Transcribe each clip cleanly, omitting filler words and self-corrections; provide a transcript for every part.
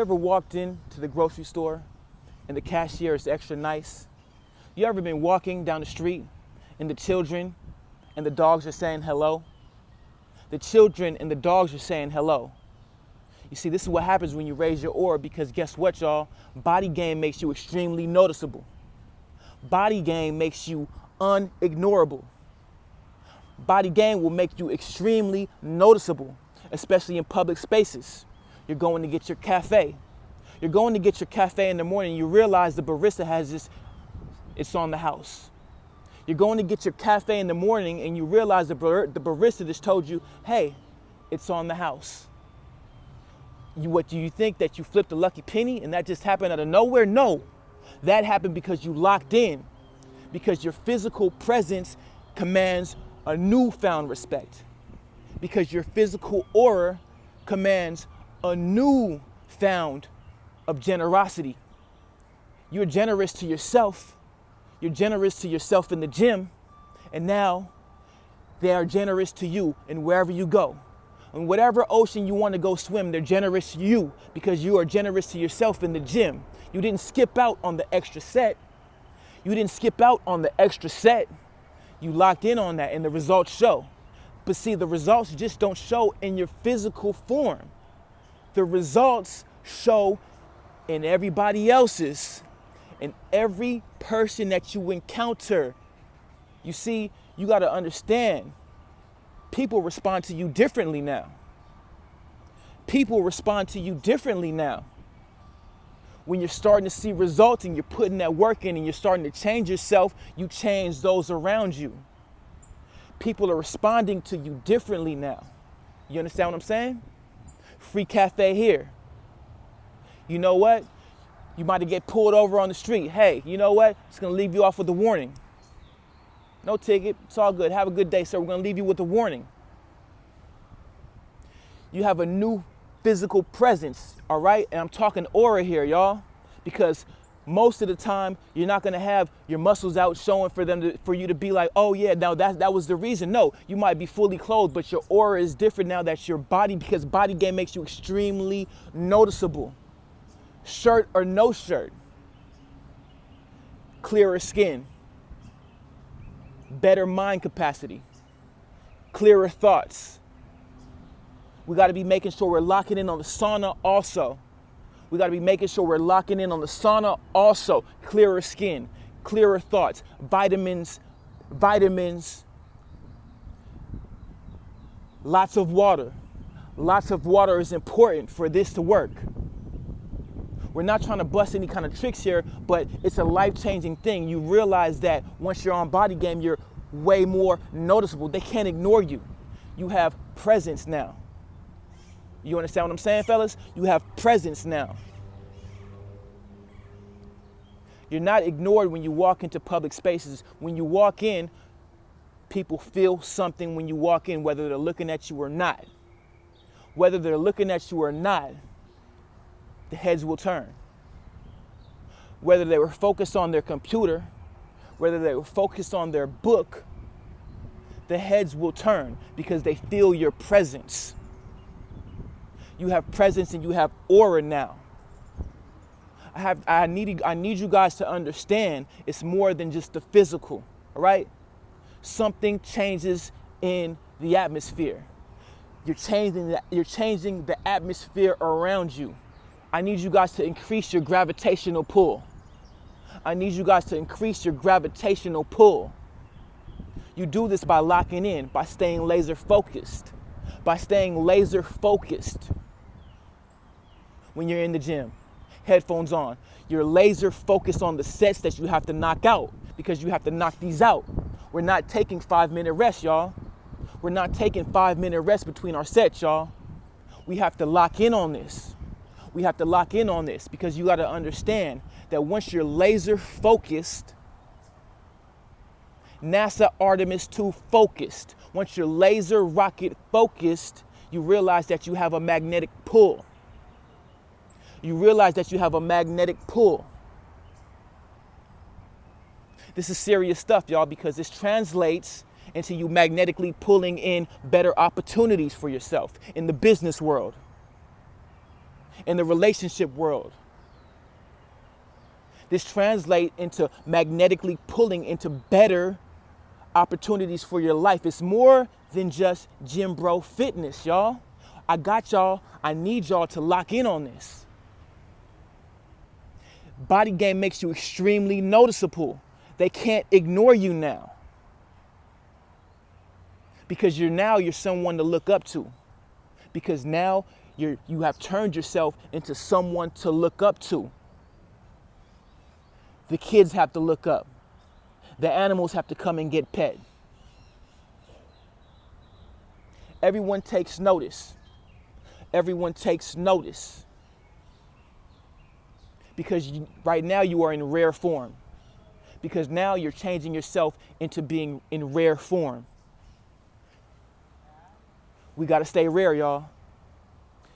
Ever walked into the grocery store and the cashier is extra nice? You ever been walking down the street and the children and the dogs are saying hello? The children and the dogs are saying hello. You see, this is what happens when you raise your aura, because guess what, y'all? Body game makes you extremely noticeable. Body game makes you unignorable. Body game will make you extremely noticeable, especially in public spaces. You're going to get your cafe. You're going to get your cafe in the morning. You realize the barista has this, it's on the house. You're going to get your cafe in the morning and you realize the barista just told you, hey, it's on the house. What do you think, that you flipped a lucky penny and that just happened out of nowhere? No, that happened because you locked in, because your physical presence commands a newfound respect, because your physical aura commands a new found of generosity. You're generous to yourself. You're generous to yourself in the gym, and now they are generous to you in wherever you go. In whatever ocean you want to go swim, they're generous to you because you are generous to yourself in the gym. You didn't skip out on the extra set. You didn't skip out on the extra set. You locked in on that and the results show. But see, the results just don't show in your physical form. The results show in everybody else's, in every person that you encounter. You see, you got to understand, people respond to you differently now. People respond to you differently now. When you're starting to see results and you're putting that work in and you're starting to change yourself, you change those around you. People are responding to you differently now. You understand what I'm saying? Free cafe here. You know what? You might get pulled over on the street. Hey, you know what? It's going to leave you off with a warning. No ticket. It's all good. Have a good day, sir. We're going to leave you with a warning. You have a new physical presence, all right? And I'm talking aura here, y'all, because most of the time you're not going to have your muscles out showing for you to be like, oh yeah, now that was the reason. No, you might be fully clothed, but your aura is different now. That's your body, because body game makes you extremely noticeable. Shirt or no shirt, clearer skin, better mind capacity, clearer thoughts. We got to be making sure we're locking in on the sauna also. We got to be making sure we're locking in on the sauna also. Clearer skin, clearer thoughts, vitamins, lots of water. Lots of water is important for this to work. We're not trying to bust any kind of tricks here, but it's a life-changing thing. You realize that once you're on body game, you're way more noticeable. They can't ignore you. You have presence now. You understand what I'm saying, fellas? You have presence now. You're not ignored when you walk into public spaces. When you walk in, people feel something when you walk in, whether they're looking at you or not. Whether they're looking at you or not, the heads will turn. Whether they were focused on their computer, whether they were focused on their book, the heads will turn because they feel your presence. You have presence and you have aura now. I need you guys to understand it's more than just the physical, all right? Something changes in the atmosphere. You're changing the atmosphere around you. I need you guys to increase your gravitational pull. I need you guys to increase your gravitational pull. You do this by locking in, by staying laser focused. By staying laser focused when you're in the gym. Headphones on. You're laser focused on the sets that you have to knock out, because you have to knock these out. We're not taking 5-minute rest, y'all. We're not taking 5-minute rest between our sets, y'all. We have to lock in on this. We have to lock in on this, because you got to understand that once you're laser focused, NASA Artemis II focused, once you're laser rocket focused, you realize that you have a magnetic pull. You realize that you have a magnetic pull. This is serious stuff, y'all, because this translates into you magnetically pulling in better opportunities for yourself in the business world, in the relationship world. This translates into magnetically pulling into better opportunities for your life. It's more than just gym bro fitness, y'all. I got y'all. I need y'all to lock in on this. Body game makes you extremely noticeable. They can't ignore you now. Because you're someone to look up to. Because now you have turned yourself into someone to look up to. The kids have to look up. The animals have to come and get pet. Everyone takes notice. Everyone takes notice. Because right now you are in rare form. Because now you're changing yourself into being in rare form. We got to stay rare, y'all.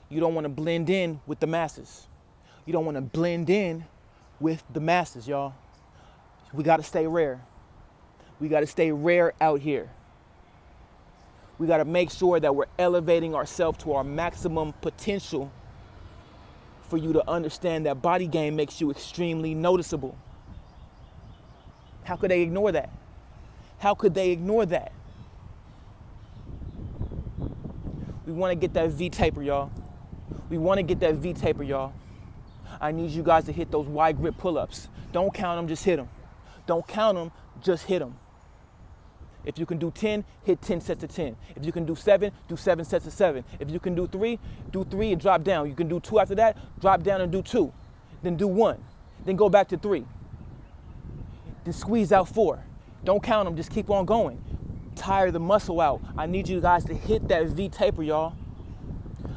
You don't want to blend in with the masses. You don't want to blend in with the masses, y'all. We got to stay rare. We got to stay rare out here. We got to make sure that we're elevating ourselves to our maximum potential for you to understand that body game makes you extremely noticeable. How could they ignore that? How could they ignore that? We want to get that V taper, y'all. We want to get that V taper, y'all. I need you guys to hit those wide grip pull-ups. Don't count them, just hit them. Don't count them, just hit them. If you can do 10, hit 10 sets of 10. If you can do 7, do 7 sets of 7. If you can do 3 and drop down. You can do 2 after that, drop down and do 2. Then do 1. Then go back to 3. Then squeeze out 4. Don't count them, just keep on going. Tire the muscle out. I need you guys to hit that V taper, y'all.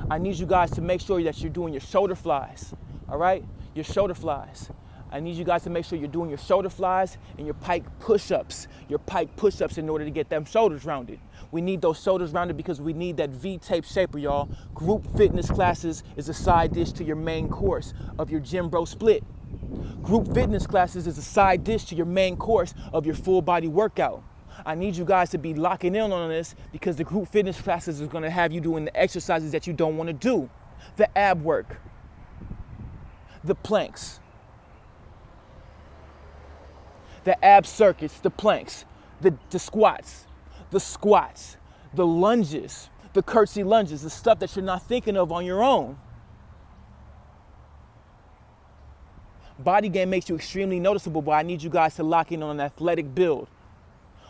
I need you guys to make sure that you're doing your shoulder flies, all right? Your shoulder flies. I need you guys to make sure you're doing your shoulder flies and your pike push-ups. Your pike push-ups in order to get them shoulders rounded. We need those shoulders rounded because we need that V-tape shaper, y'all. Group fitness classes is a side dish to your main course of your Gym Bro Split. Group fitness classes is a side dish to your main course of your full body workout. I need you guys to be locking in on this because the group fitness classes is going to have you doing the exercises that you don't want to do. The ab work, the planks, the ab circuits, the planks, the squats, the lunges, the curtsy lunges, the stuff that you're not thinking of on your own. Body game makes you extremely noticeable, but I need you guys to lock in on an athletic build.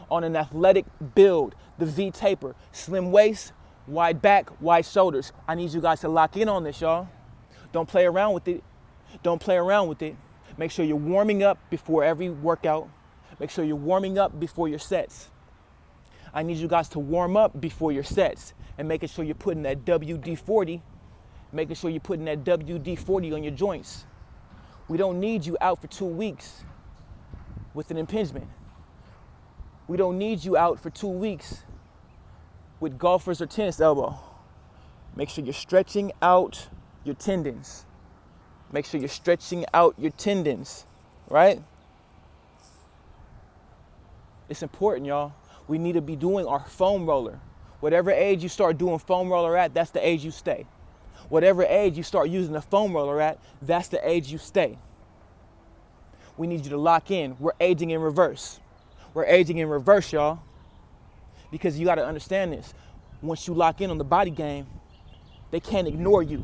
On an athletic build, the V taper, slim waist, wide back, wide shoulders. I need you guys to lock in on this, y'all. Don't play around with it. Don't play around with it. Make sure you're warming up before every workout. Make sure you're warming up before your sets. I need you guys to warm up before your sets and making sure you're putting that WD-40, making sure you're putting that WD-40 on your joints. We don't need you out for 2 weeks with an impingement. We don't need you out for 2 weeks with golfers or tennis elbow. Make sure you're stretching out your tendons. Make sure you're stretching out your tendons, right? It's important, y'all. We need to be doing our foam roller. Whatever age you start doing foam roller at, that's the age you stay. Whatever age you start using the foam roller at, that's the age you stay. We need you to lock in. We're aging in reverse. We're aging in reverse, y'all. Because you got to understand this. Once you lock in on the body game, they can't ignore you.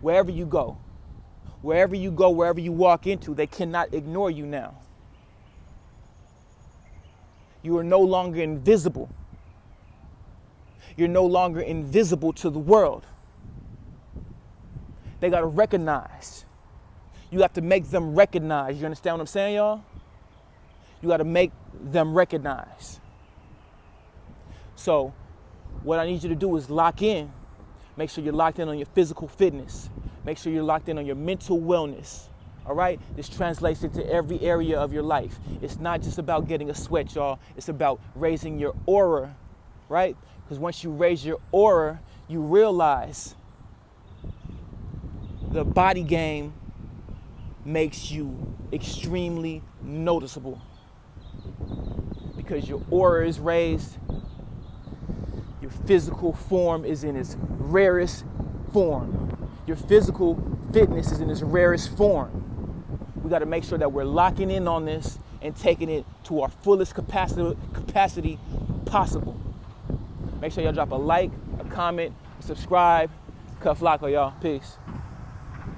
Wherever you go, wherever you go, wherever you walk into, they cannot ignore you now. You are no longer invisible. You're no longer invisible to the world. They got to recognize. You have to make them recognize. You understand what I'm saying, y'all? You got to make them recognize. So what I need you to do is lock in. Make sure you're locked in on your physical fitness. Make sure you're locked in on your mental wellness. All right? This translates into every area of your life. It's not just about getting a sweat, y'all. It's about raising your aura, right? Because once you raise your aura, you realize the body game makes you extremely noticeable. Because your aura is raised, your physical form is in its rarest form. Your physical fitness is in its rarest form. We got to make sure that we're locking in on this and taking it to our fullest capacity possible. Make sure y'all drop a like, a comment, subscribe. Cuff Loco, y'all. Peace.